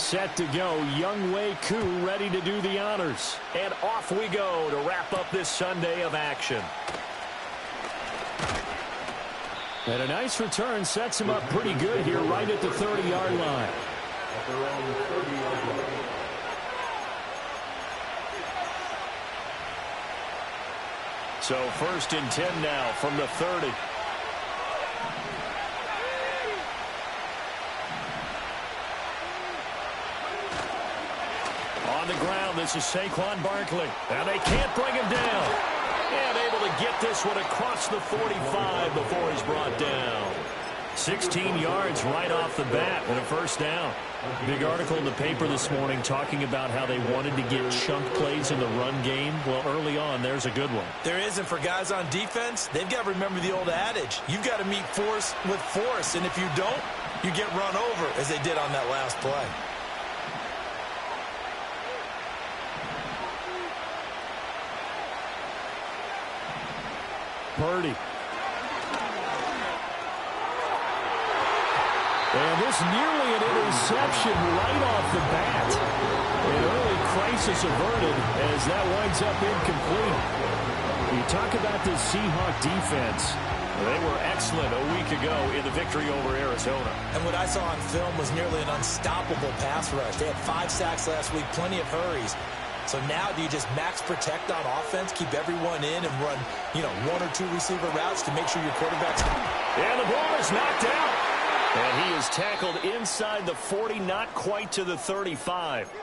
set to go. Younghoe Koo ready to do the honors. And off we go to wrap up this Sunday of action. And a nice return sets him up pretty good here right at the 30-yard line. So 1st and 10 now from the 30. On the ground, this is Saquon Barkley. And they can't bring him down. And able to get this one across the 45 before he's brought down. 16 yards right off the bat and a first down. Big article in the paper this morning talking about how they wanted to get chunk plays in the run game. Well, early on, there's a good one. There isn't for guys on defense. They've got to remember the old adage. You've got to meet force with force, and if you don't, you get run over, as they did on that last play. Purdy. And this nearly an interception right off the bat. An early crisis averted as that winds up incomplete. You talk about the Seahawk defense. They were excellent a week ago in the victory over Arizona. And what I saw on film was nearly an unstoppable pass rush. They had 5 sacks last week, plenty of hurries. So now do you just max protect on offense, keep everyone in, and run, 1 or 2 receiver routes to make sure your quarterback's... And the ball is knocked out. And he is tackled inside the 40, not quite to the 35.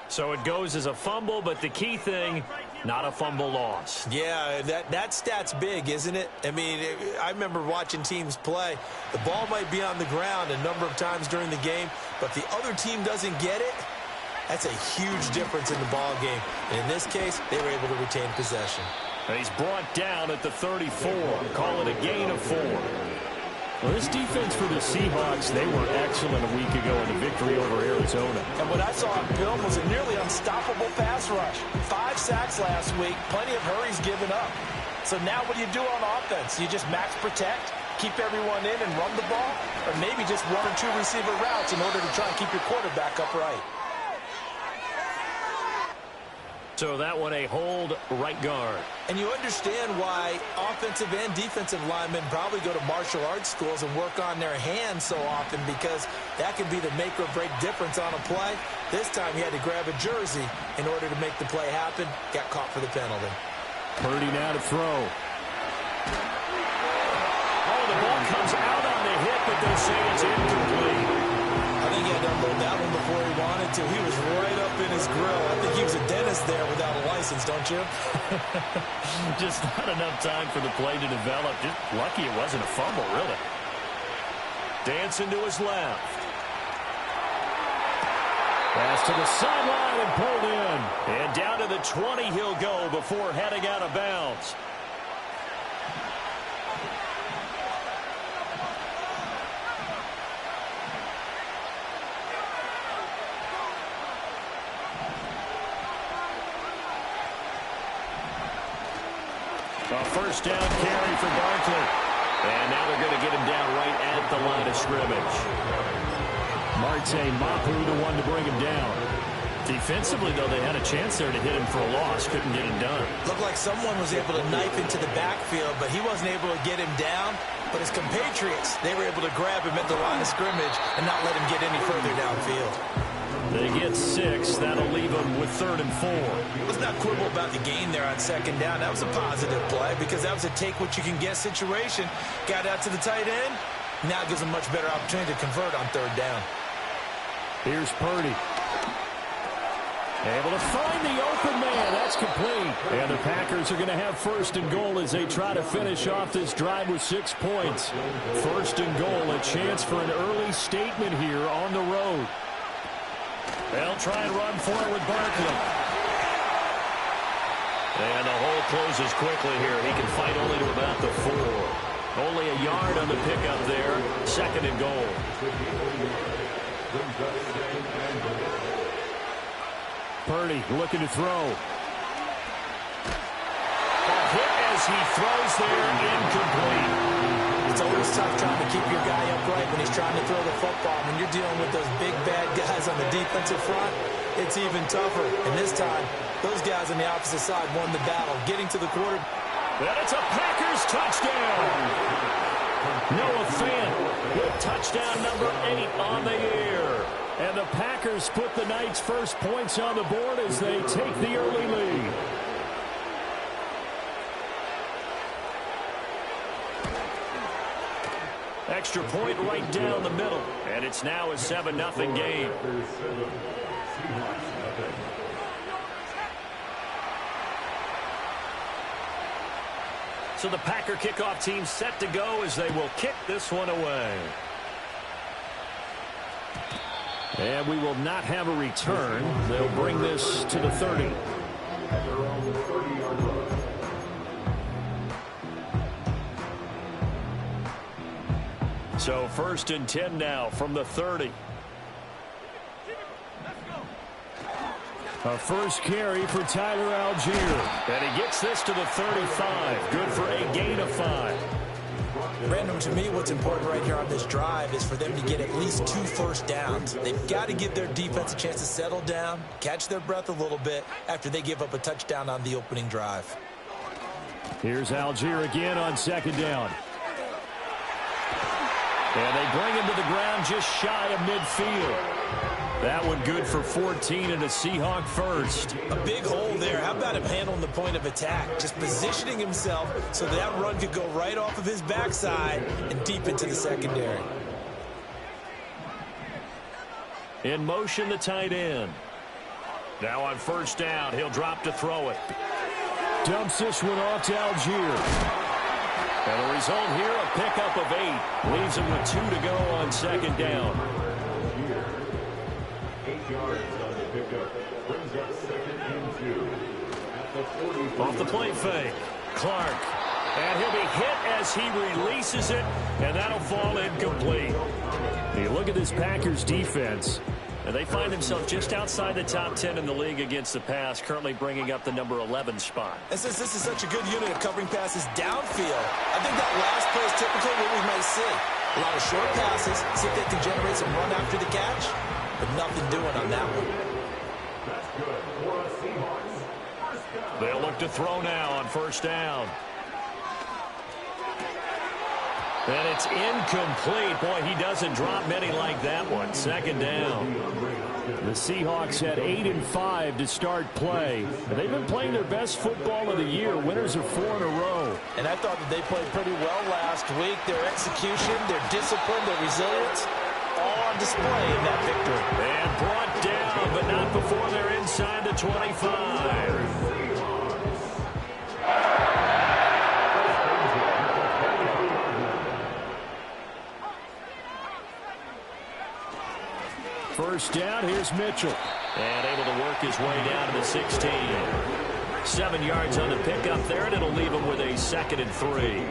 So it goes as a fumble, but the key thing, not a fumble loss. Yeah, that stat's big, isn't it? I mean, I remember watching teams play. The ball might be on the ground a number of times during the game, but the other team doesn't get it. That's a huge difference in the ball game. And in this case, they were able to retain possession. And he's brought down at the 34. Call it a gain of 4. Well, this defense for the Seahawks, they were excellent a week ago in the victory over Arizona. And what I saw on film was a nearly unstoppable pass rush. 5 sacks last week, plenty of hurries given up. So now what do you do on offense? You just max protect, keep everyone in and run the ball? Or maybe just 1 or 2 receiver routes in order to try and keep your quarterback upright? So that one a hold right guard. And you understand why offensive and defensive linemen probably go to martial arts schools and work on their hands so often, because that can be the make or break difference on a play. This time he had to grab a jersey in order to make the play happen. Got caught for the penalty. Purdy now to throw. Oh, the ball comes out on the hit, but they say it's incomplete. I think he had to unload that one before he wanted to. He was right up in his grill. I think he was a dentist there without a license, don't you? Just not enough time for the play to develop. Just lucky it wasn't a fumble, really. Dancing to his left. Pass to the sideline and pulled in. And down to the 20 he'll go before heading out of bounds. A first down carry for Barkley. And now they're going to get him down right at the line of scrimmage. Marte Mapu, the one to bring him down. Defensively, though, they had a chance there to hit him for a loss. Couldn't get it done. Looked like someone was able to knife into the backfield, but he wasn't able to get him down. But his compatriots, they were able to grab him at the line of scrimmage and not let him get any further downfield. They get 6. That'll leave them with 3rd and 4. Let's not quibble about the gain there on 2nd down. That was a positive play because that was a take-what-you-can-get situation. Got out to the tight end. Now gives them much better opportunity to convert on 3rd down. Here's Purdy. Able to find the open man. That's complete. And the Packers are going to have 1st and goal as they try to finish off this drive with 6 points. 1st and goal, a chance for an early statement here on the road. They'll try and run forward Barkley. And the hole closes quickly here. He can fight only to about the 4. Only a yard on the pickup there. 2nd and goal. Purdy looking to throw. A hit as he throws there, incomplete. It's always It's tough trying to keep your guy upright when he's trying to throw the football. When you're dealing with those big, bad guys on the defensive front, it's even tougher. And this time, those guys on the opposite side won the battle, getting to the quarter. And it's a Packers touchdown. Noah Fant with touchdown number 8 on the year. And the Packers put the Knights' first points on the board as they take the early lead. Extra point right down the middle. And it's now a 7-0 game. So the Packer kickoff team set to go as they will kick this one away. And we will not have a return. They'll bring this to the 30. So 1st and 10 now from the 30. A first carry for Tyler Algier. And he gets this to the 35. Good for a gain of 5. Brandon, to me, what's important right here on this drive is for them to get at least 2 first downs. They've got to give their defense a chance to settle down, catch their breath a little bit after they give up a touchdown on the opening drive. Here's Algier again on 2nd down. And they bring him to the ground just shy of midfield. That one good for 14 and a Seahawk first. A big hole there. How about him handling the point of attack? Just positioning himself so that run could go right off of his backside and deep into the secondary. In motion, the tight end. Now on 1st down, he'll drop to throw it. Dumps this one off to Algier. And the result here, a pickup of 8. Leaves him with 2 to go on 2nd down. 8 yards on the pickup. Brings up 2nd and 2. At the 40. Off the play fake. Clark. And he'll be hit as he releases it. And that'll fall incomplete. You look at this Packers defense. And they find themselves just outside the top 10 in the league against the pass, currently bringing up the number 11 spot. And since this is such a good unit of covering passes downfield, I think that last play is typically what we might see. A lot of short passes, see if they can generate some run after the catch, but nothing doing on that one. That's good for a Seahawks. First down. They'll look to throw now on 1st down. And it's incomplete. Boy, he doesn't drop many like that one. 2nd down. The Seahawks had 8 and 5 to start play. And they've been playing their best football of the year. Winners of 4 in a row. And I thought that they played pretty well last week. Their execution, their discipline, their resilience, all on display in that victory. And brought down, but not before they're inside the 25. First down, here's Mitchell. And able to work his way down to the 16. 7 yards on the pickup there, and it'll leave him with a 2nd and 3.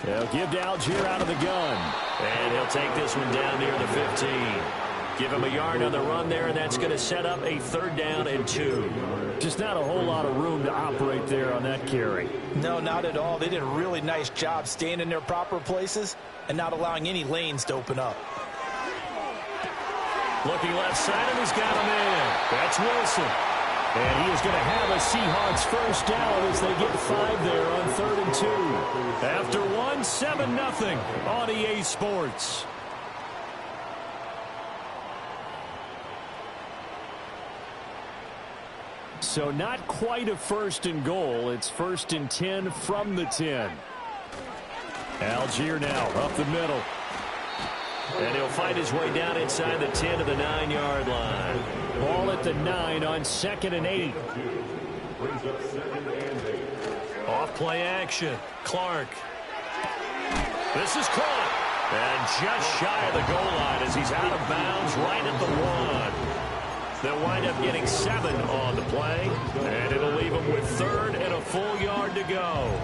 They'll give to Algier out of the gun. And he'll take this one down near the 15. Give him a yard on the run there, and that's going to set up a 3rd down and 2. Just not a whole lot of room to operate there on that carry. No, not at all. They did a really nice job staying in their proper places and not allowing any lanes to open up. Looking left side, and he's got him in. That's Wilson. And he is going to have a Seahawks first down as they get 5 there on 3rd and 2. After 1, 7-0 on EA Sports. So not quite a 1st and goal. It's 1st and 10 from the 10. Algier now up the middle. And he'll find his way down inside the 10 to the 9-yard line. Ball at the 9 on 2nd and 8. Off play action. Clark. This is caught. And just shy of the goal line as he's out of bounds right at the 1. They'll wind up getting 7 on the play. And it'll leave them with 3rd and a full yard to go.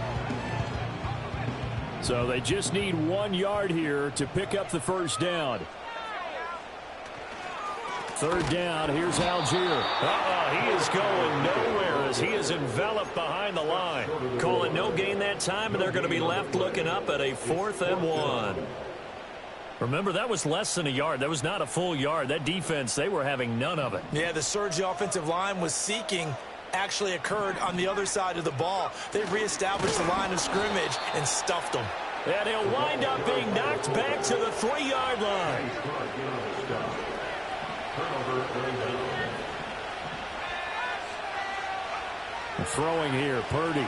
So they just need 1 yard here to pick up the first down. third down. Here's Algier. He is going nowhere as he is enveloped behind the line. Call it no gain that time, and they're going to be left looking up at a 4th and 1. Remember, that was less than a yard. That was not a full yard. That defense, they were having none of it. Yeah, the surge the offensive line was seeking actually occurred on the other side of the ball. They reestablished the line of scrimmage and stuffed them. And he'll wind up being knocked back to the 3-yard line. Throwing here, Purdy.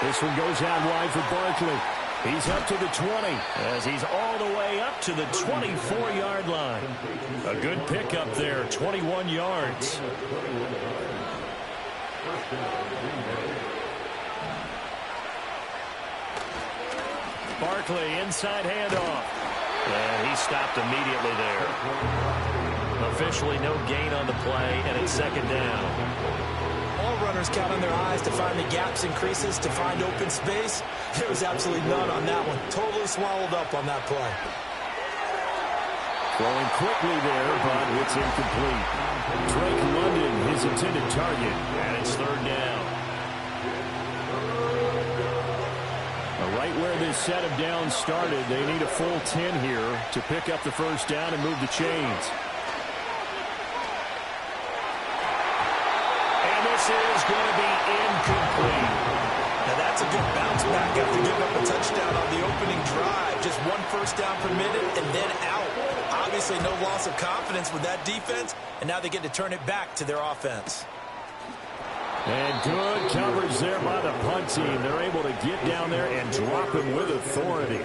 This one goes out wide for Barkley. He's up to the 20 as he's all the way up to the 24-yard line. A good pickup there, 21 yards. Barkley, inside handoff. And he stopped immediately there. Officially no gain on the play, and it's 2nd down. All runners count on their eyes to find the gaps and creases, to find open space. There was absolutely none on that one. Totally swallowed up on that play. Throwing quickly there, but it's incomplete. Drake London, his intended target, and it's 3rd down. Right where this set of downs started, they need a full 10 here to pick up the 1st down and move the chains. This is going to be incomplete. Now that's a good bounce back after giving up a touchdown on the opening drive. Just 1 first down permitted and then out. Obviously no loss of confidence with that defense, and now they get to turn it back to their offense. And good coverage there by the punt team. They're able to get down there and drop him with authority.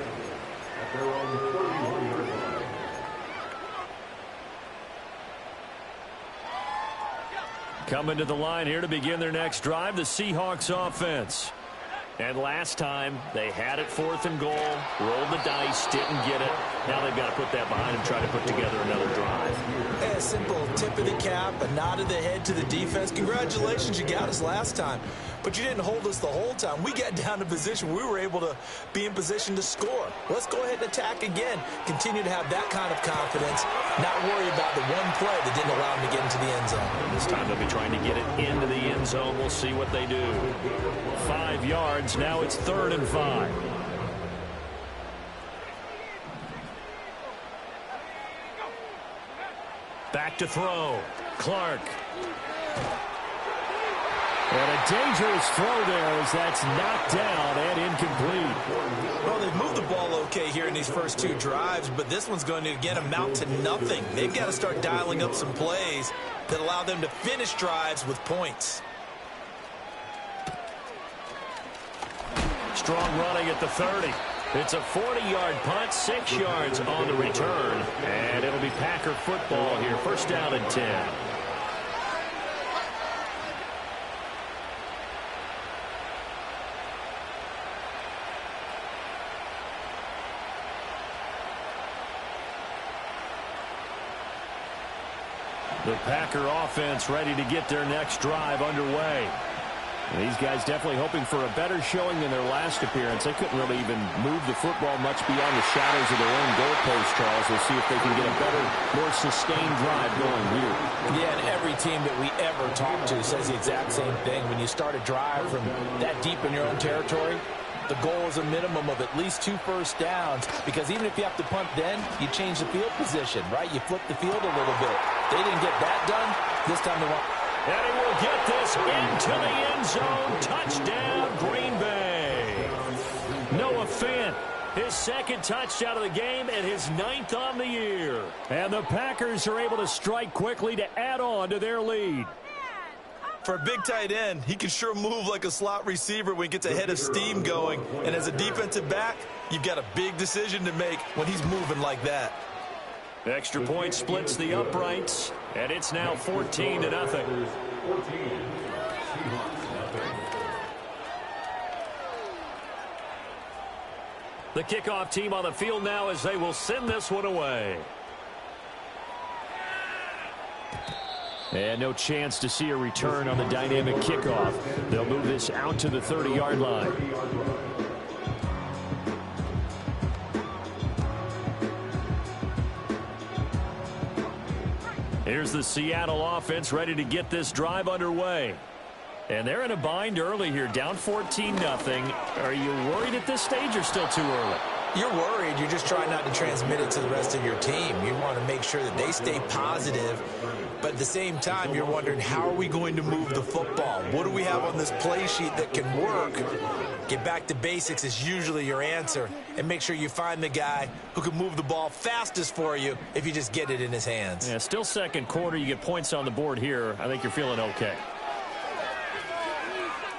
Coming to the line here to begin their next drive, the Seahawks offense. And last time, they had it 4th and goal, rolled the dice, didn't get it. Now they've got to put that behind and try to put together another drive. A simple tip of the cap, a nod of the head to the defense. Congratulations, you got us last time. But you didn't hold us the whole time. We got down to position. We were able to be in position to score. Let's go ahead and attack again. Continue to have that kind of confidence. Not worry about the one play that didn't allow them to get into the end zone. This time they'll be trying to get it into the end zone. We'll see what they do. 5 yards. Now it's 3rd and 5. Back to throw. Clark. And a dangerous throw there as that's knocked down and incomplete. Well, they've moved the ball okay here in these first 2 drives, but this one's going to, again, amount to nothing. They've got to start dialing up some plays that allow them to finish drives with points. Strong running at the 30. It's a 40-yard punt, 6 yards on the return. And it'll be Packer football here. 1st down and 10. The Packer offense ready to get their next drive underway. And these guys definitely hoping for a better showing than their last appearance. They couldn't really even move the football much beyond the shadows of their own goalpost, Charles. We'll see if they can get a better, more sustained drive going here. Yeah, and every team that we ever talk to says the exact same thing. When you start a drive from that deep in your own territory, the goal is a minimum of at least 2 first downs, because even if you have to punt then, you change the field position, right? You flip the field a little bit. They didn't get that done. This time they want... And he will get this into the end zone. Touchdown, Green Bay. Noah Fant, his 2nd touchdown of the game and his 9th on the year. And the Packers are able to strike quickly to add on to their lead. For a big tight end, he can sure move like a slot receiver when he gets a head of steam going. And as a defensive back, you've got a big decision to make when he's moving like that. Extra point splits the uprights, and it's now 14-0. The kickoff team on the field now as they will send this one away. And no chance to see a return on the dynamic kickoff. They'll move this out to the 30-yard line. Here's the Seattle offense ready to get this drive underway. And they're in a bind early here, down 14-0. Are you worried at this stage or still too early? You're worried. You're just trying not to transmit it to the rest of your team. You want to make sure that they stay positive. But at the same time, you're wondering, how are we going to move the football? What do we have on this play sheet that can work? Get back to basics is usually your answer. And make sure you find the guy who can move the ball fastest for you if you just get it in his hands. Yeah, still second quarter. You get points on the board here. I think you're feeling okay.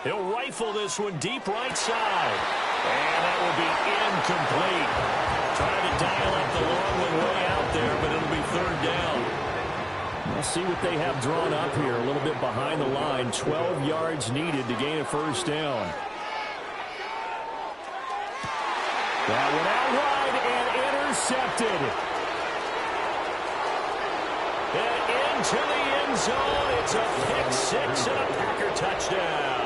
He'll rifle this one deep right side. And that will be incomplete. Trying to dial up the long one way out there, but it'll be third down. We'll see what they have drawn up here. A little bit behind the line. 12 yards needed to gain a first down. That one out wide and intercepted. And into the end zone. It's a pick six and a Packer touchdown.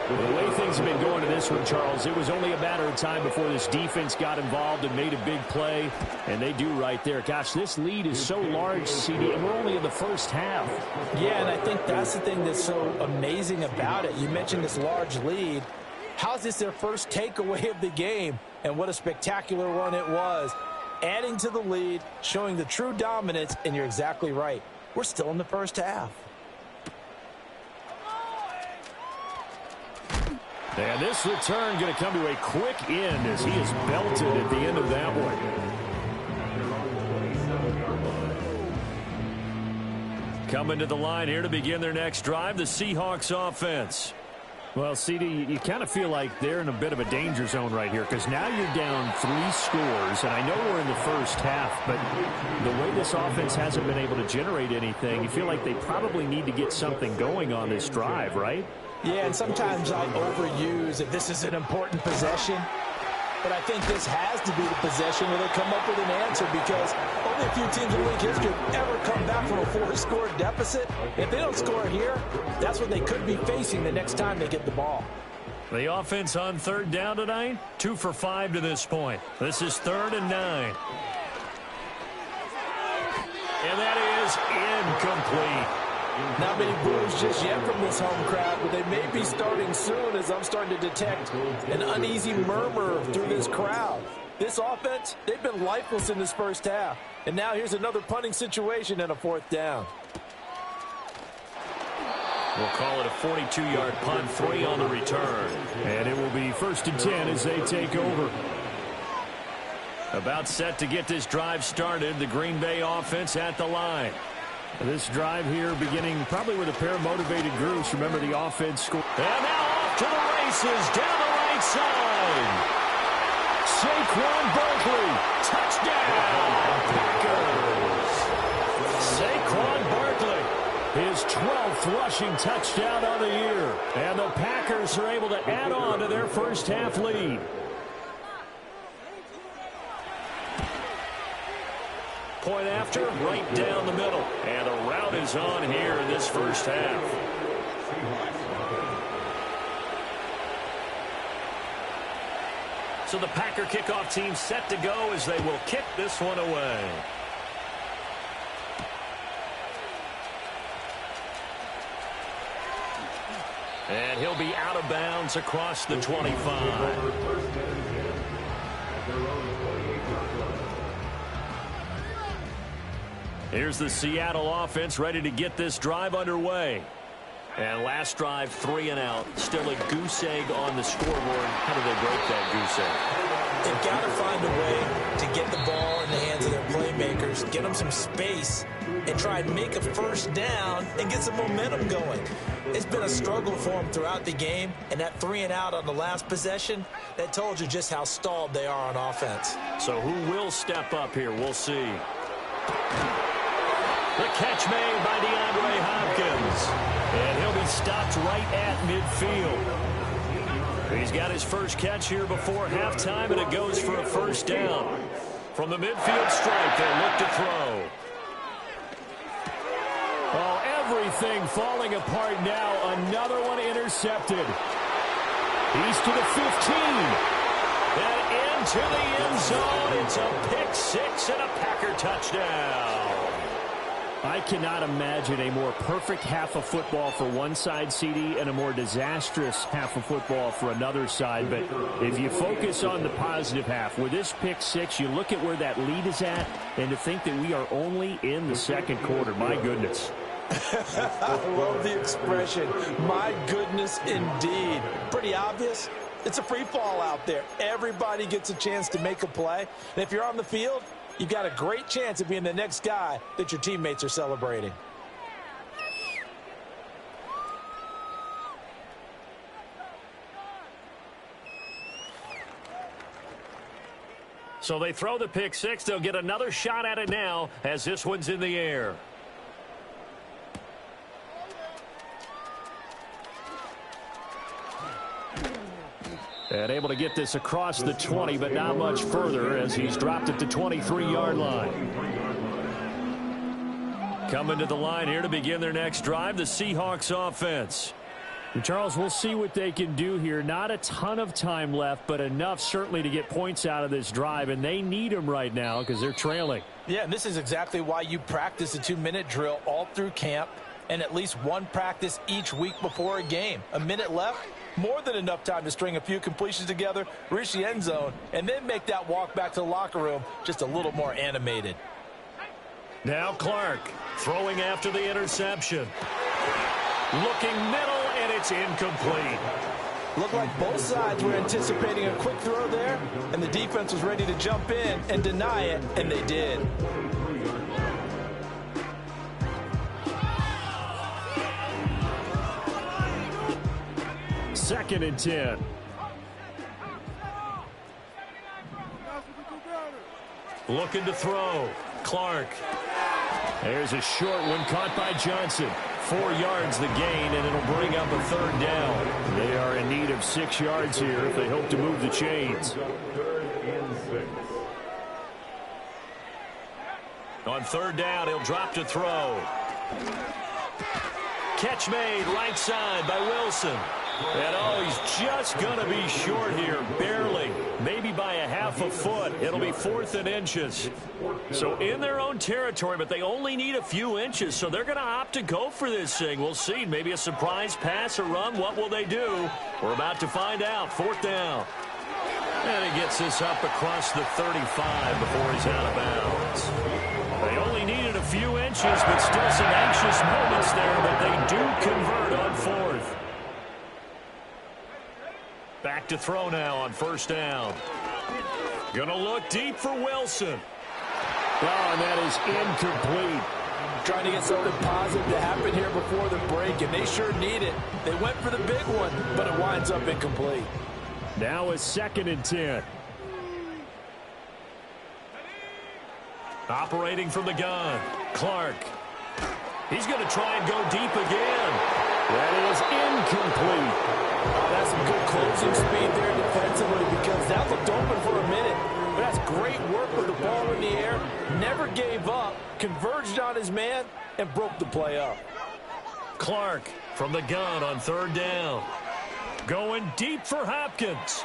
The way things have been going to this one, Charles, it was only a matter of time before this defense got involved and made a big play, and they do right there. Gosh, this lead is so large, CD, and we're only in the first half. Yeah, and I think that's the thing that's so amazing about it. You mentioned this large lead. How's this their first takeaway of the game? And what a spectacular one it was. Adding to the lead, showing the true dominance, and you're exactly right. We're still in the first half. And this return going to come to a quick end as he is belted at the end of that one. Coming to the line here to begin their next drive, the Seahawks offense. Well, CD, you kind of feel like they're in a bit of a danger zone right here because now you're down 3 scores, and I know we're in the first half, but the way this offense hasn't been able to generate anything, you feel like they probably need to get something going on this drive, right? Yeah, and sometimes I overuse if this is an important possession. But I think this has to be the possession where they come up with an answer because only a few teams in league history have ever come back from a 4-score deficit. If they don't score here, that's what they could be facing the next time they get the ball. The offense on third down tonight, 2 for 5 to this point. This is 3rd and 9. And that is incomplete. Not many boos just yet from this home crowd, but they may be starting soon as I'm starting to detect an uneasy murmur through this crowd. This offense, they've been lifeless in this first half. And now here's another punting situation and a 4th down. We'll call it a 42-yard punt, 3 on the return. And it will be 1st and 10 as they take over. About set to get this drive started, the Green Bay offense at the line. This drive here beginning probably with a pair of motivated groups. Remember, the offense scored. And now off to the races down the right side. Saquon Barkley, touchdown, Packers. Saquon Barkley. His 12th rushing touchdown on the year. And the Packers are able to add on to their first half lead. Point after, right down the middle. And the route is on here in this first half. So the Packer kickoff team set to go as they will kick this one away. And he'll be out of bounds across the 25. Here's the Seattle offense ready to get this drive underway. And last drive, 3 and out. Still a goose egg on the scoreboard. How do they break that goose egg? They've got to find a way to get the ball in the hands of their playmakers, get them some space, and try and make a first down and get some momentum going. It's been a struggle for them throughout the game, and that 3 and out on the last possession, that told you just how stalled they are on offense. So who will step up here? We'll see. The catch made by DeAndre Hopkins. And he'll be stopped right at midfield. He's got his first catch here before halftime, and it goes for a first down. From the midfield stripe, they'll look to throw. Oh, everything falling apart now. Another one intercepted. He's to the 15. And into the end zone. It's a pick six and a Packer touchdown. I cannot imagine a more perfect half of football for one side, CD, and a more disastrous half of football for another side. But if you focus on the positive half, with this pick six, you look at where that lead is at, and to think that we are only in the second quarter. My goodness. I love the expression, my goodness indeed. Pretty obvious. It's a free fall out there. Everybody gets a chance to make a play. And if you're on the field, you've got a great chance of being the next guy that your teammates are celebrating. So they throw the pick six. They'll get another shot at it now as this one's in the air. And able to get this across the 20, but not much further as he's dropped it to 23-yard line. Coming to the line here to begin their next drive, the Seahawks offense. And Charles, we'll see what they can do here. Not a ton of time left, but enough certainly to get points out of this drive, and they need them right now because they're trailing. Yeah, and this is exactly why you practice a 2-minute drill all through camp and at least one practice each week before a game. A minute left, more than enough time to string a few completions together, reach the end zone, and then make that walk back to the locker room just a little more animated. Now Clark throwing after the interception. Looking middle, and it's incomplete. Looked like both sides were anticipating a quick throw there, and the defense was ready to jump in and deny it, and they did. Second and 10. Looking to throw. Clark. There's a short one caught by Johnson. 4 yards the gain, and it'll bring up a third down. They are in need of 6 yards here if they hope to move the chains. On third down, he'll drop to throw. Catch made right side by Wilson. And oh, he's just going to be short here, barely, maybe by a half a foot. It'll be 4th and inches. So in their own territory, but they only need a few inches, so they're going to opt to go for this thing. We'll see. Maybe a surprise pass or run. What will they do? We're about to find out. 4th down. And he gets this up across the 35 before he's out of bounds. They only needed a few inches, but still some anxious moments there, but they do convert on 4th. Back to throw now on 1st down. Gonna look deep for Wilson. Oh, and that is incomplete. Trying to get something positive to happen here before the break, and they sure need it. They went for the big one, but it winds up incomplete. Now a 2nd and 10. Operating from the gun. Clark. He's going to try and go deep again. That is incomplete. That's some good closing speed there defensively because that looked open for a minute. But that's great work with the ball in the air. Never gave up, converged on his man, and broke the play up. Clark from the gun on 3rd down. Going deep for Hopkins.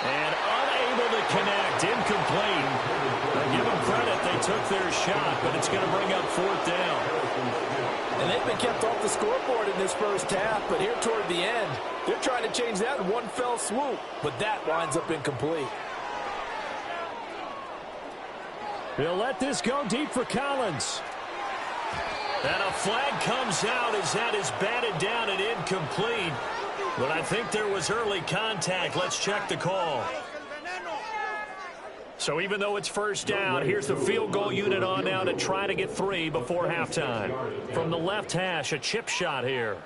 And unable to connect. Incomplete. I give them credit. They took their shot, but it's going to bring up 4th down. And they've been kept off the scoreboard in this first half, but here toward the end, they're trying to change that in one fell swoop, but that winds up incomplete. They'll let this go deep for Collins. And a flag comes out as that is batted down and incomplete. But I think there was early contact. Let's check the call. So even though it's 1st down, here's the field goal unit on now to try to get 3 before halftime. From the left hash, a chip shot here.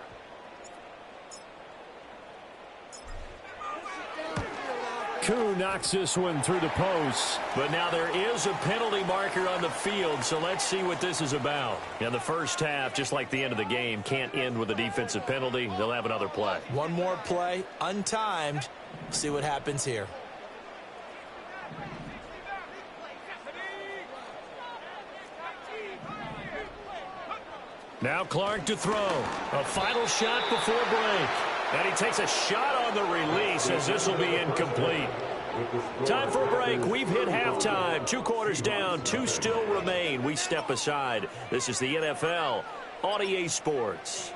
Koo knocks this one through the post. But now there is a penalty marker on the field, so let's see what this is about. And the first half, just like the end of the game, can't end with a defensive penalty. They'll have another play. One more play, untimed. See what happens here. Now Clark to throw. A final shot before break. And he takes a shot on the release as this will be incomplete. Time for a break. We've hit halftime. 2 quarters down. 2 still remain. We step aside. This is the NFL on EA Sports.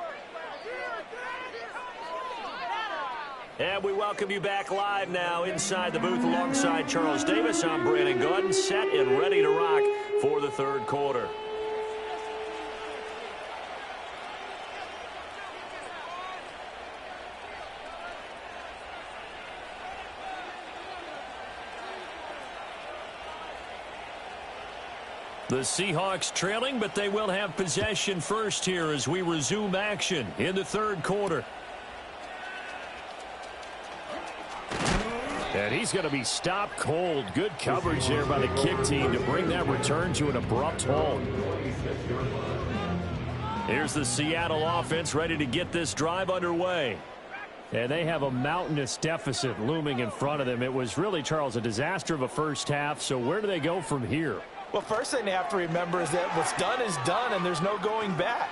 And we welcome you back live now inside the booth alongside Charles Davis. I'm Brandon Gordon, set and ready to rock for the third quarter. The Seahawks trailing, but they will have possession first here as we resume action in the third quarter. And he's going to be stopped cold. Good coverage there by the kick team to bring that return to an abrupt halt. Here's the Seattle offense ready to get this drive underway. And they have a mountainous deficit looming in front of them. It was really, Charles, a disaster of a first half. So where do they go from here? Well, first thing they have to remember is that what's done is done, and there's no going back.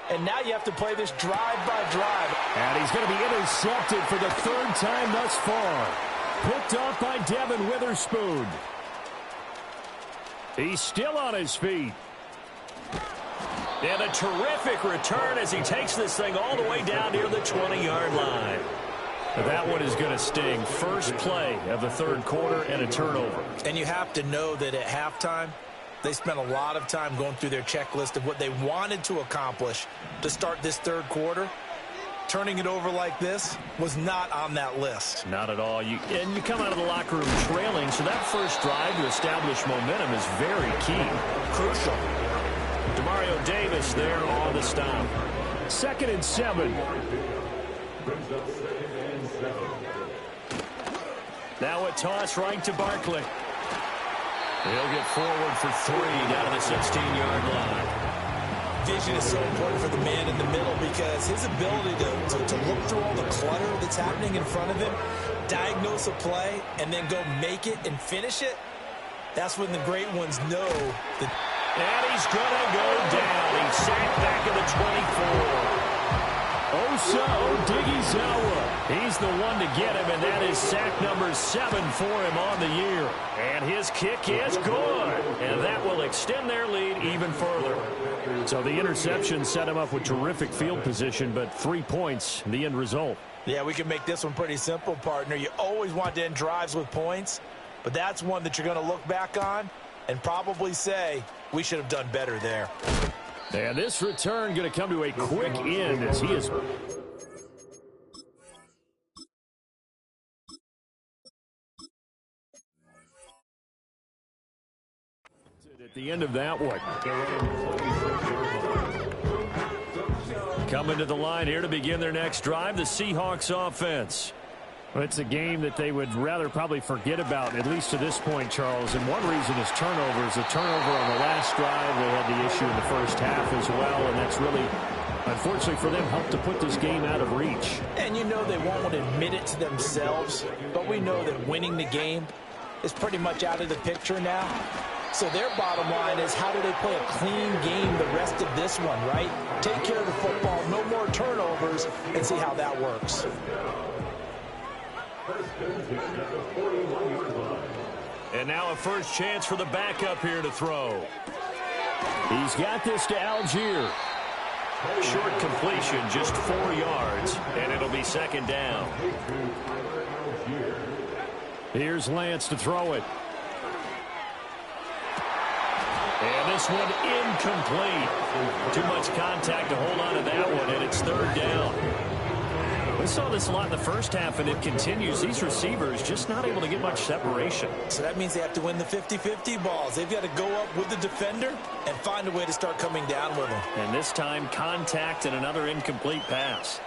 And now you have to play this drive by drive. And he's going to be intercepted for the third time thus far. Picked off by Devin Witherspoon. He's still on his feet. And a terrific return as he takes this thing all the way down near the 20-yard line. That one is going to sting. First play of the third quarter and a turnover. And you have to know that at halftime, they spent a lot of time going through their checklist of what they wanted to accomplish to start this third quarter. Turning it over like this was not on that list. Not at all. You come out of the locker room trailing, so that first drive to establish momentum is very key. Crucial. Demario Davis there on the stop. 2nd and 7. Now a toss right to Barkley. He'll get forward for 3 down to the 16-yard line. Vision is so important for the man in the middle because his ability to look through all the clutter that's happening in front of him, diagnose a play, and then go make it and finish it, that's when the great ones know that. And he's going to go down. He's sacked back at the 24. Osa Odighizuwa. He's the one to get him, and that is sack number 7 for him on the year. And his kick is good. And that will extend their lead even further. So the interception set him up with terrific field position, but 3 points, the end result. Yeah, we can make this one pretty simple, partner. You always want to end drives with points, but that's one that you're going to look back on and probably say, we should have done better there. And this return going to come to a quick end as he is. At the end of that one. Coming to the line here to begin their next drive, the Seahawks offense. Well, it's a game that they would rather probably forget about, at least to this point, Charles. And one reason is turnovers. The turnover on the last drive, they had the issue in the first half as well, and that's really, unfortunately for them, helped to put this game out of reach. And you know they won't admit it to themselves, but we know that winning the game is pretty much out of the picture now. So their bottom line is, how do they play a clean game the rest of this one, right? Take care of the football, no more turnovers, and see how that works. And now a first chance for the backup here to throw. He's got this to Algier. Short completion, just 4 yards, and it'll be 2nd down. Here's Lance to throw it. And this one incomplete. Too much contact to hold on to that one, and it's 3rd down. We saw this a lot in the first half, and it continues. These receivers just not able to get much separation. So that means they have to win the 50-50 balls. They've got to go up with the defender and find a way to start coming down with them. And this time, contact and another incomplete pass.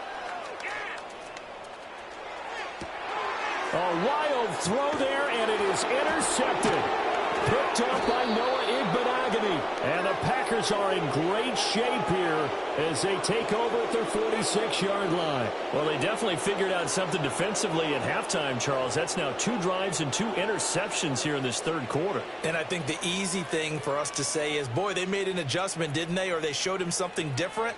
A wild throw there, and it is intercepted. Picked up by Noah Igbenogany. And the Packers are in great shape here as they take over at their 46-yard line. Well, they definitely figured out something defensively at halftime, Charles. That's now 2 drives and 2 interceptions here in this third quarter. And I think the easy thing for us to say is, boy, they made an adjustment, didn't they? Or they showed him something different.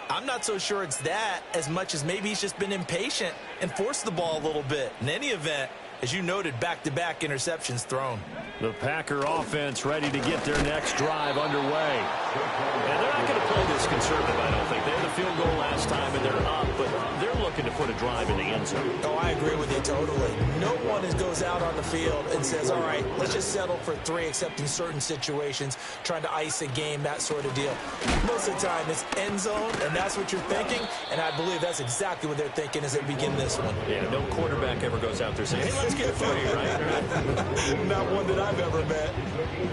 I'm not so sure it's that as much as maybe he's just been impatient and forced the ball a little bit. In any event, As you noted, back-to-back interceptions thrown. The Packer offense ready to get their next drive underway. And they're not going to play this conservative, I don't think. They had a field goal last time, and they're up, but they're looking to put a drive in the end zone. Oh, I agree with you totally. No one goes out on the field and says, all right, let's just settle for 3, except in certain situations, trying to ice a game, that sort of deal. Most of the time, it's end zone, and that's what you're thinking, and I believe that's exactly what they're thinking as they begin this one. Yeah, no quarterback ever goes out there saying, hey, let's get 3, right? Not one that I've ever met.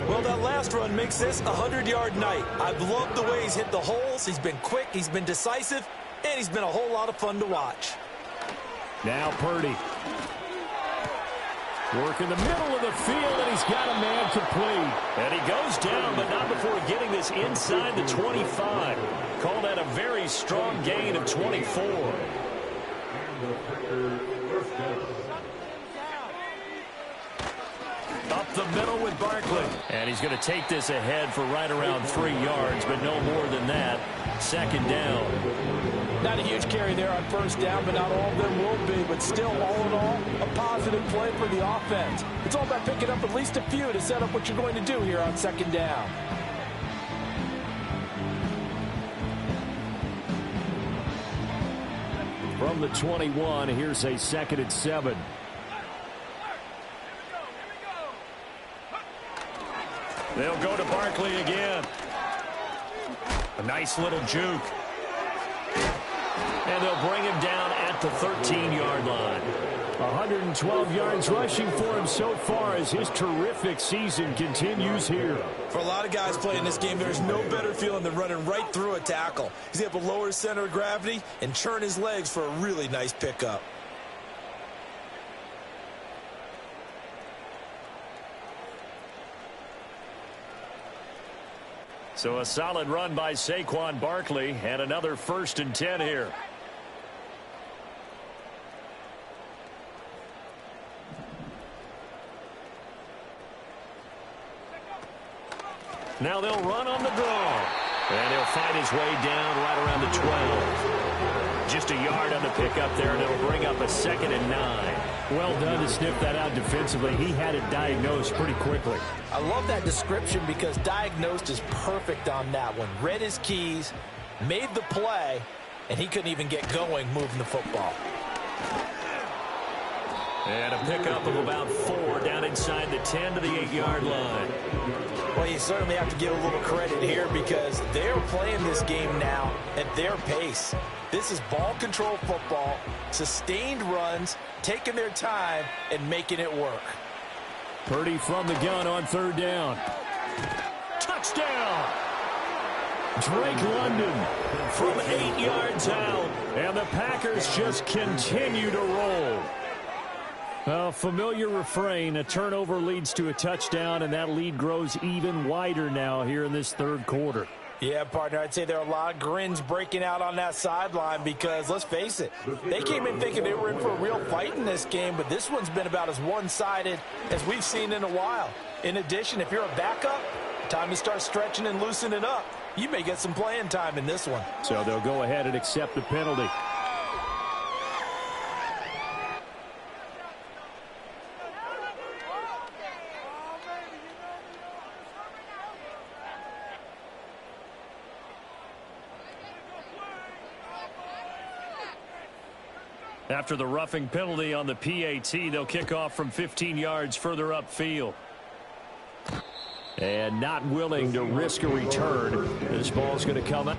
Well, that last run makes this a 100-yard night. I've loved the way he's hit the holes. He's been quick, he's been decisive, and he's been a whole lot of fun to watch. Now Purdy. Work in the middle of the field, and he's got a man complete. And he goes down, but not before getting this inside the 25. Call that a very strong gain of 24. Up the middle with Barkley. And he's going to take this ahead for right around 3 yards, but no more than that. Second down. Not a huge carry there on first down, but not all of them will be. But still, all in all, a positive play for the offense. It's all about picking up at least a few to set up what you're going to do here on second down. From the 21, here's a 2nd and 7. They'll go to Barkley again. A nice little juke. And they'll bring him down at the 13-yard line. 112 yards rushing for him so far as his terrific season continues here. For a lot of guys playing this game, there's no better feeling than running right through a tackle. He's able to lower his center of gravity and turn his legs for a really nice pickup. So a solid run by Saquon Barkley, and another 1st and 10 here. Now they'll run on the draw. And he'll find his way down right around the 12. Just a yard on the pickup there, and it'll bring up a 2nd and 9. Well done to sniff that out defensively. He had it diagnosed pretty quickly. I love that description because diagnosed is perfect on that one. Read his keys, made the play, and he couldn't even get going moving the football. And a pickup of about 4 down inside the 10 to the 8-yard line. Well, you certainly have to give a little credit here because they're playing this game now at their pace. This is ball control football, sustained runs, taking their time, and making it work. Purdy from the gun on 3rd down. Touchdown! Drake London From 8 yards out. and the Packers just continue to roll. A familiar refrain, a turnover leads to a touchdown, and that lead grows even wider now here in this 3rd quarter. Yeah, partner, I'd say there are a lot of grins breaking out on that sideline because, let's face it, they came in thinking they were in for a real fight in this game, but this one's been about as one-sided as we've seen in a while. In addition, if you're a backup, time to start stretching and loosening up. You may get some playing time in this one. So they'll go ahead and accept the penalty. After the roughing penalty on the PAT, they'll kick off from 15 yards further upfield. And not willing to risk a return. This ball's going to come out.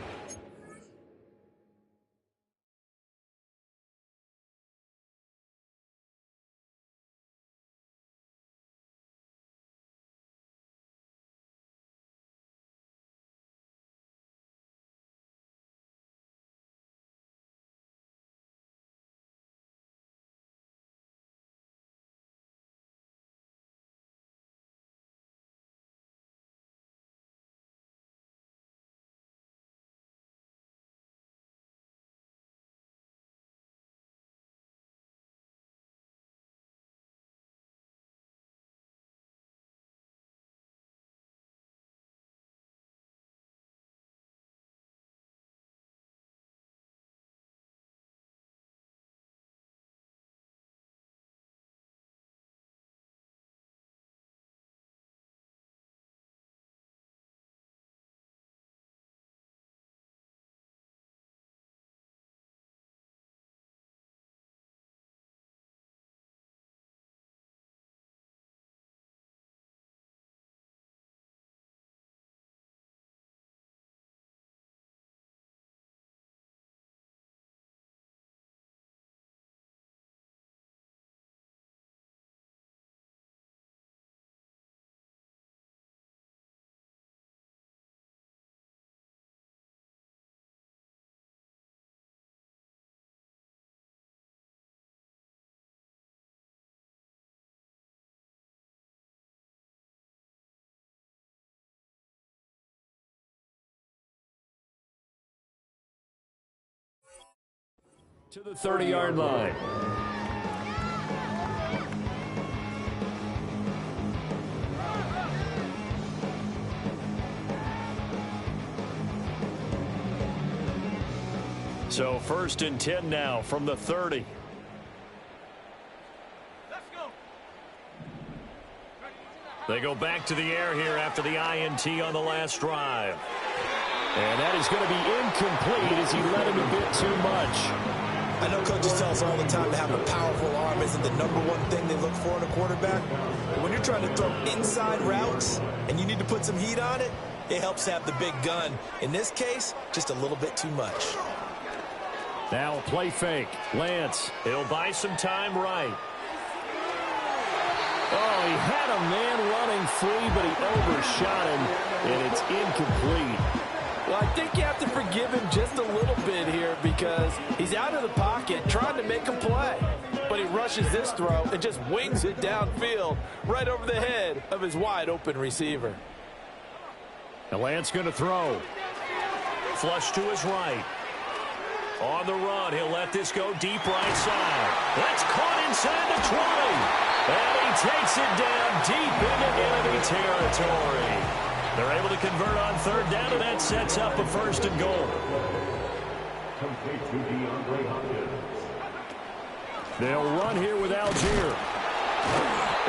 To the 30-yard line. So 1st and 10 now from the 30. They go back to the air here after the INT on the last drive. And that is going to be incomplete as he led him a bit too much. I know coaches tell us all the time to have a powerful arm isn't the #1 thing they look for in a quarterback. But when you're trying to throw inside routes and you need to put some heat on it, it helps to have the big gun. In this case, just a little bit too much. Now a play fake. Lance, he'll buy some time right. Oh, he had a man running free, but he overshot him, and it's incomplete. Well, I think you have to forgive him just a little bit here because he's out of the pocket trying to make a play. But he rushes this throw and just wings it downfield right over the head of his wide-open receiver. And Lance going to throw. Flush to his right. On the run, he'll let this go deep right side. That's caught inside the 20. And he takes it down deep into enemy territory. They're able to convert on 3rd down, and that sets up a 1st and goal. Complete to DeAndre Hopkins. They'll run here with Algier.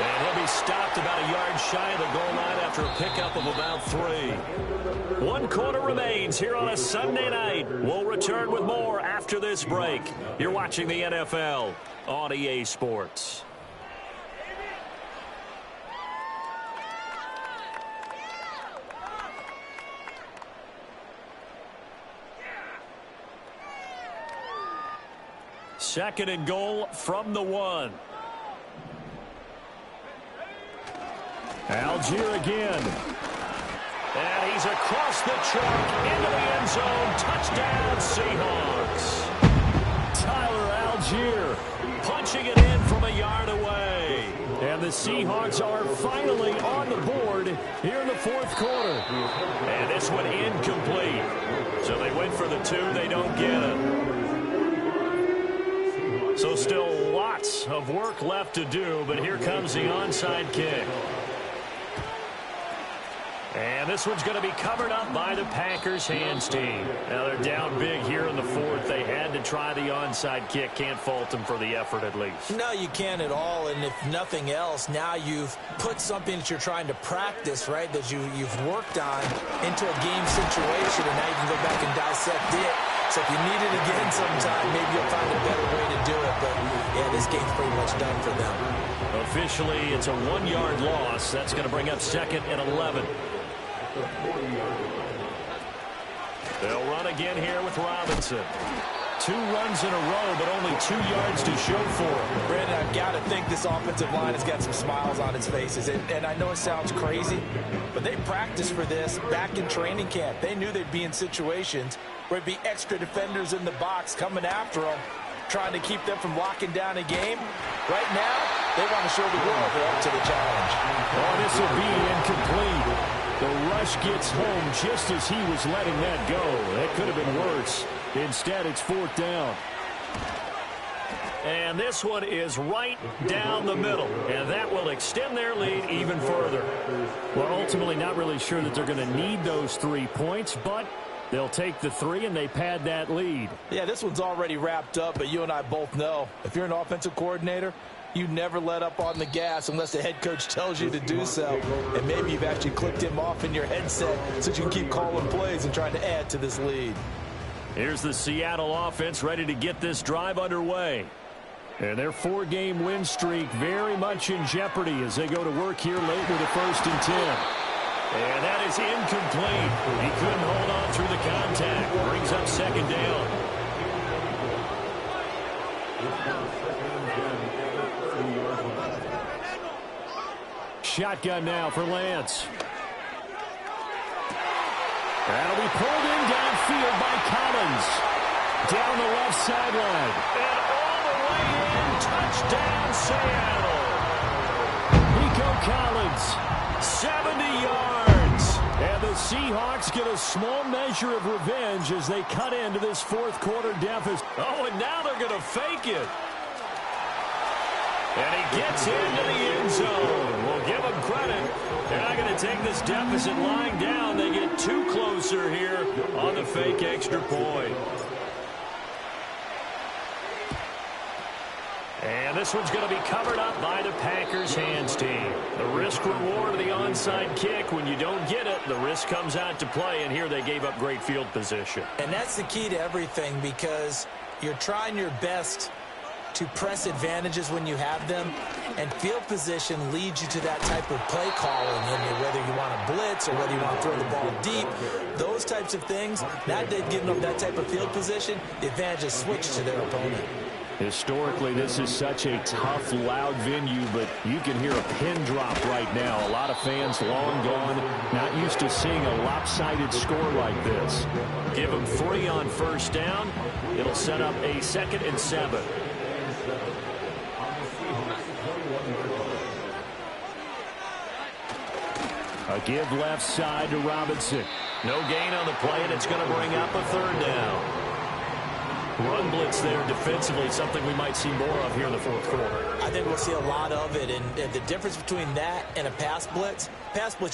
And he'll be stopped about a yard shy of the goal line after a pickup of about 3. 1 quarter remains here on a Sunday night. We'll return with more after this break. You're watching the NFL on EA Sports. Second and goal from the 1. Algier again. And he's across the chalk into the end zone. Touchdown, Seahawks. Tyler Algier Punching it in from a yard away. And the Seahawks are finally on the board here in the 4th quarter. And this one incomplete. So they went for the 2. They don't get it. So still lots of work left to do, but here comes the onside kick. And this one's going to be covered up by the Packers hands team. Now they're down big here in the 4th. They had to try the onside kick. Can't fault them for the effort at least. No, you can't at all. And if nothing else, now you've put something that you're trying to practice, right, that you've worked on into a game situation, and now you can go back and dissect it. So if you need it again sometime, maybe you'll find a better way to do it. But, yeah, this game's pretty much done for them. Officially, it's a 1-yard loss. That's going to bring up 2nd and 11. They'll run again here with Robinson. 2 runs in a row, but only 2 yards to show for him. Brandon, I've got to think this offensive line has got some smiles on its faces. And I know it sounds crazy, but they practiced for this back in training camp. They knew they'd be in situations where there'd be extra defenders in the box coming after them, trying to keep them from locking down a game. Right now, they want to show the world they're up to the challenge. Oh, this will be incomplete. The rush gets home just as he was letting that go. That could have been worse. Instead, it's 4th down. And this one is right down the middle. And that will extend their lead even further. Well, ultimately, not really sure that they're going to need those 3 points, but they'll take the 3 and they pad that lead. Yeah, this one's already wrapped up, but you and I both know if you're an offensive coordinator, you never let up on the gas unless the head coach tells you to do so. And maybe you've actually clicked him off in your headset so you can keep calling plays and trying to add to this lead. Here's the Seattle offense ready to get this drive underway. And their 4-game win streak very much in jeopardy as they go to work here late with a 1st and 10. And that is incomplete. He couldn't hold on through the contact. Brings up 2nd down. Shotgun now for Lance. That'll be pulled in downfield by Collins. Down the left sideline. And all the way in. Touchdown, Seattle. Nico Collins. 70 yards. And the Seahawks get a small measure of revenge as they cut into this fourth quarter deficit. Oh, and now they're going to fake it. And he gets into the end zone. We'll give him credit. They're not going to take this deficit lying down. They get two closer here on the fake extra point. And this one's going to be covered up by the Packers hands team. The risk reward of the onside kick. When you don't get it, the risk comes out to play. And here they gave up great field position. And that's the key to everything, because you're trying your best to press advantages when you have them, and field position leads you to that type of play calling, and whether you want to blitz or whether you want to throw the ball deep, those types of things. Now they've given up that type of field position, the advantage is switched to their opponent. Historically, this is such a tough, loud venue, but you can hear a pin drop right now. A lot of fans long gone, not used to seeing a lopsided score like this. Give them 3 on first down. It'll set up a 2nd and 7. A give left side to Robinson. No gain on the play, and it's going to bring up a 3rd down. Run blitz there defensively, something we might see more of here in the fourth quarter. I think we'll see a lot of it, and the difference between that and a pass blitz,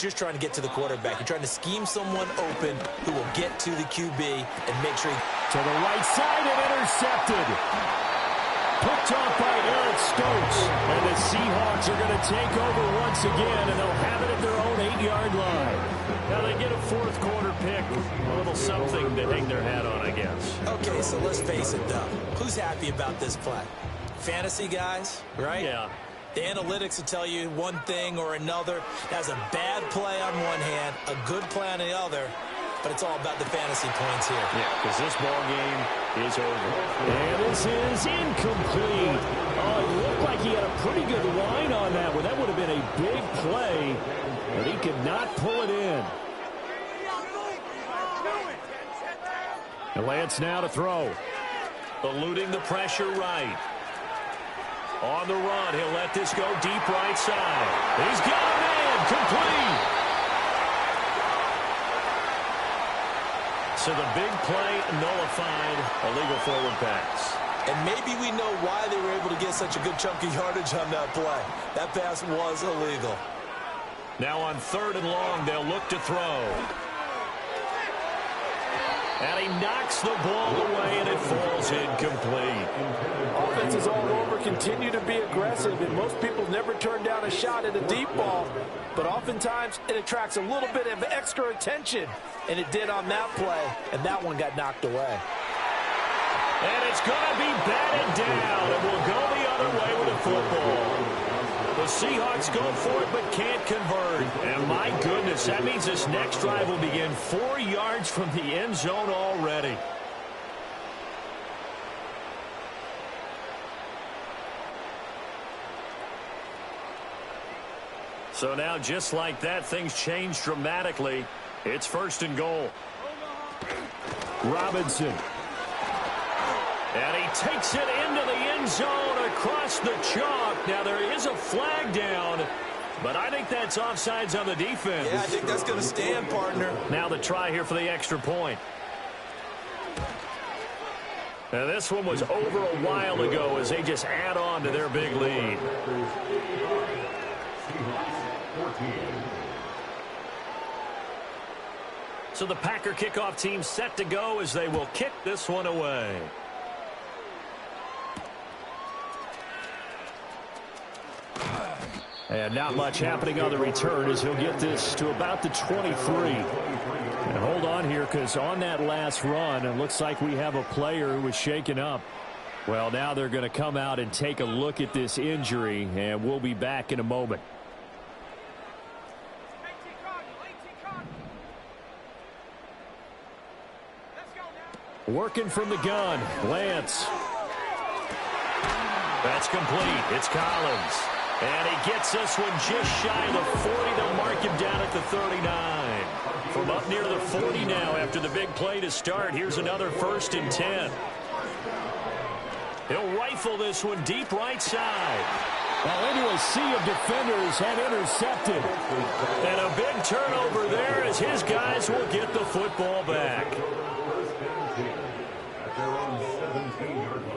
you're trying to get to the quarterback. You're trying to scheme someone open who will get to the QB and make sure to the right side and intercepted. Picked off by Eric Stokes. And the Seahawks are going to take over once again, and they'll have it at their own 8-yard line. Now they get a fourth quarter pick. A little something to hang their hat on, I guess. Okay, so let's face it, though. Who's happy about this play? Fantasy guys, right? Yeah. The analytics will tell you one thing or another. That's a bad play on one hand, a good play on the other. But it's all about the fantasy points here. Yeah, because this ball game is over. And this is incomplete. Oh, it looked like he had a pretty good line on that one. That would have been a big play, but he could not pull it in. And Lance now to throw. Eluding the pressure right. On the run, he'll let this go deep right side. He's got a man, complete. So the big play nullified, a legal forward pass. And maybe we know why they were able to get such a good chunk of yardage on that play. That pass was illegal. Now on 3rd and long, they'll look to throw. And he knocks the ball away, and it falls incomplete. Offense is all over, continue to be aggressive, and most people never turn down a shot at a deep ball. But oftentimes, it attracts a little bit of extra attention. And it did on that play, and that one got knocked away. And it's going to be batted down, and we'll go the other way with the football. The Seahawks go for it, but can't convert. And my goodness, that means this next drive will begin 4 yards from the end zone already. So now, just like that, things change dramatically. It's 1st and goal. Robinson. And he takes it into the end zone across the chalk. Now, there is a flag down, but I think that's offsides on the defense. Yeah, I think that's going to stand, partner. Now the try here for the extra point. Now, this one was over a while ago as they just add on to their big lead. So the Packer kickoff team set to go as they will kick this one away. And not much happening on the return as he'll get this to about the 23. And hold on here, because on that last run, it looks like we have a player who was shaken up. Well, now they're going to come out and take a look at this injury, and we'll be back in a moment. Working from the gun, Lance. That's complete. It's Collins. And he gets this one just shy of the 40. They'll mark him down at the 39. From up near the 40 now after the big play to start. Here's another 1st and 10. He'll rifle this one deep right side. Well, into a sea of defenders and intercepted. And a big turnover there as his guys will get the football back. At their own 17-yard line.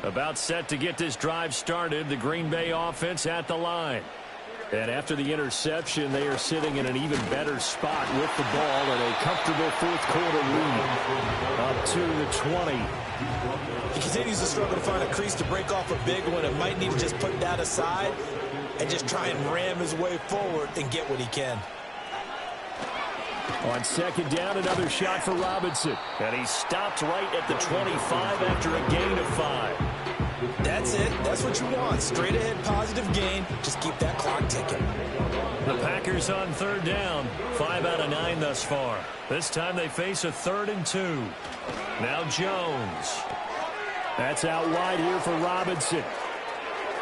About set to get this drive started, the Green Bay offense at the line. And after the interception, they are sitting in an even better spot with the ball and a comfortable fourth-quarter lead. Up to the 20. He continues to struggle to find a crease to break off a big one and might need to just put that aside and just try and ram his way forward and get what he can. On second down, another shot for Robinson. And he stopped right at the 25 after a gain of 5. That's it. That's what you want. Straight ahead positive gain. Just keep that clock ticking. The Packers on third down. 5 out of 9 thus far. This time they face a 3rd and 2. Now Jones. That's out wide here for Robinson.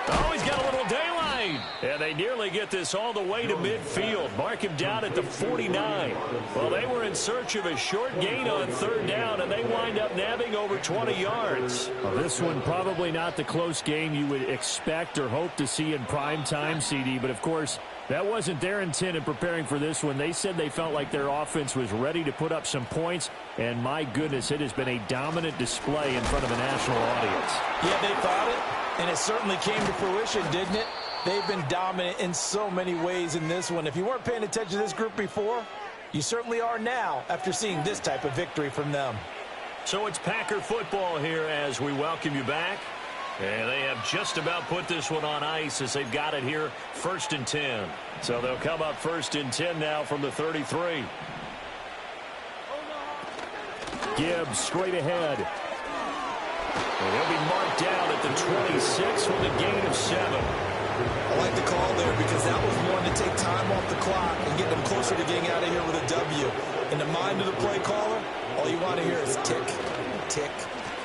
Oh, he's got a little daylight. And they nearly get this all the way to midfield. Mark him down at the 49. Well, they were in search of a short gain on third down, and they wind up nabbing over 20 yards. Well, this one probably not the close game you would expect or hope to see in prime time, CD. But, of course, that wasn't their intent in preparing for this one. They said they felt like their offense was ready to put up some points. And, my goodness, it has been a dominant display in front of a national audience. Yeah, they thought it, and it certainly came to fruition, didn't it? They've been dominant in so many ways in this one. If you weren't paying attention to this group before, you certainly are now after seeing this type of victory from them. So it's Packer football here as we welcome you back. And they have just about put this one on ice as they've got it here, 1st and 10. So they'll come up 1st and 10 now from the 33. Gibbs straight ahead. And he'll be marked down at the 26 with a gain of 7. I like the call there because that was one to take time off the clock and get them closer to getting out of here with a W. In the mind of the play caller, all you want to hear is tick, tick,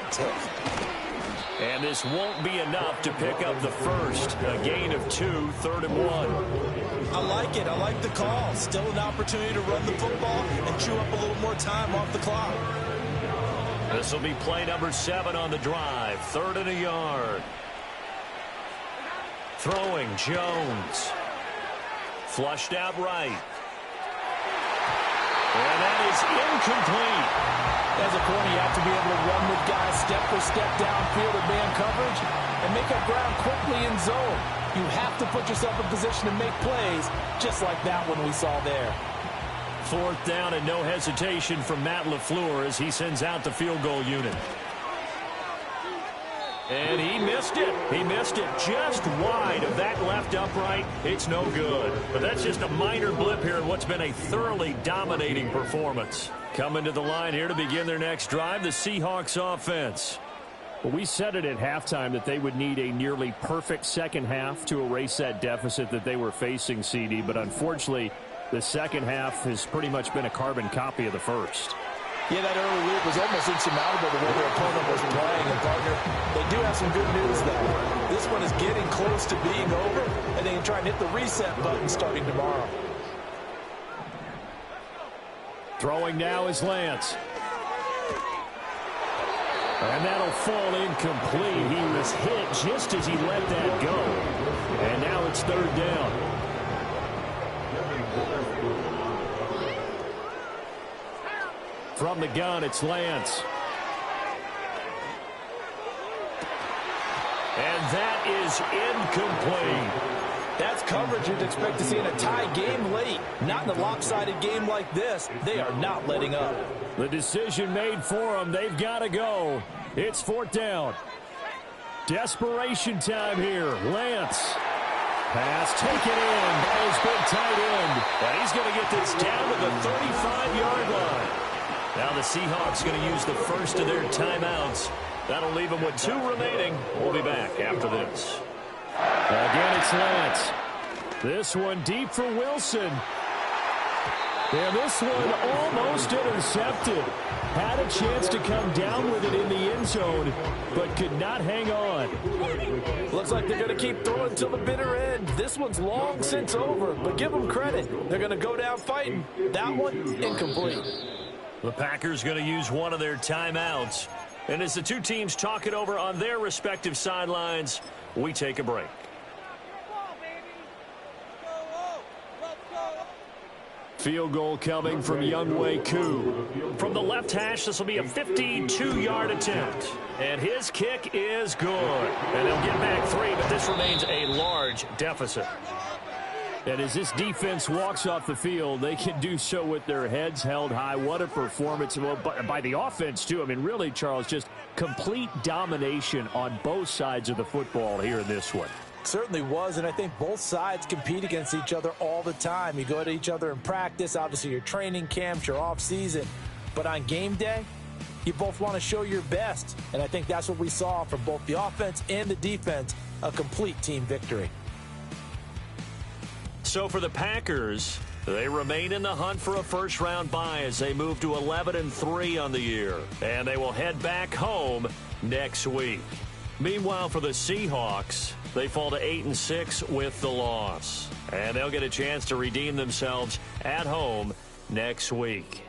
tick. And this won't be enough to pick up the first. A gain of 2, 3rd and 1. I like it. I like the call. Still an opportunity to run the football and chew up a little more time off the clock. This will be play number 7 on the drive. 3rd and a yard. Throwing Jones. Flushed out right. And that is incomplete. As a corner, you have to be able to run with guys step for step downfield in man coverage and make up ground quickly in zone. You have to put yourself in position to make plays, just like that one we saw there. 4th down and no hesitation from Matt LaFleur as he sends out the field goal unit. And he missed it. He missed it just wide of that left upright. It's no good. But that's just a minor blip here in what's been a thoroughly dominating performance. Coming to the line here to begin their next drive, the Seahawks offense. Well, we said it at halftime that they would need a nearly perfect second half to erase that deficit that they were facing, CD. But unfortunately, the second half has pretty much been a carbon copy of the first. Yeah, that early lead was almost insurmountable the way their opponent was playing. And, partner, they do have some good news, though. This one is getting close to being over, and they can try and hit the reset button starting tomorrow. Throwing now is Lance. And that'll fall incomplete. He was hit just as he let that go. And now it's 3rd down. From the gun, it's Lance. And that is incomplete. That's coverage you'd expect to see in a tie game late. Not in a lopsided game like this. They are not letting up. The decision made for them. They've got to go. It's 4th down. Desperation time here. Lance. Pass taken in by his big tight end. And he's going to get this down to the 35-yard line. Now the Seahawks going to use the first of their timeouts. That'll leave them with 2 remaining. We'll be back after this. Again, it's Lance. This one deep for Wilson. And this one almost intercepted. Had a chance to come down with it in the end end zone, but could not hang on. Looks like they're going to keep throwing till the bitter end. This one's long since over, but give them credit. They're going to go down fighting. That one, incomplete. The Packers going to use one of their timeouts. And as the two teams talk it over on their respective sidelines, we take a break. Field goal coming from Younghoe Koo. From the left hash, this will be a 52-yard attempt. And his kick is good. And they'll get back 3, but this remains a large deficit. And as this defense walks off the field, they can do so with their heads held high. What a performance by the offense, too. I mean, really, Charles, just complete domination on both sides of the football here in this one. Certainly was, and I think both sides compete against each other all the time. You go at each other in practice, obviously your training camps, your off-season. But on game day, you both want to show your best. And I think that's what we saw from both the offense and the defense, a complete team victory. So for the Packers, they remain in the hunt for a first-round bye as they move to 11-3 on the year. And they will head back home next week. Meanwhile, for the Seahawks, they fall to 8-6 with the loss. And they'll get a chance to redeem themselves at home next week.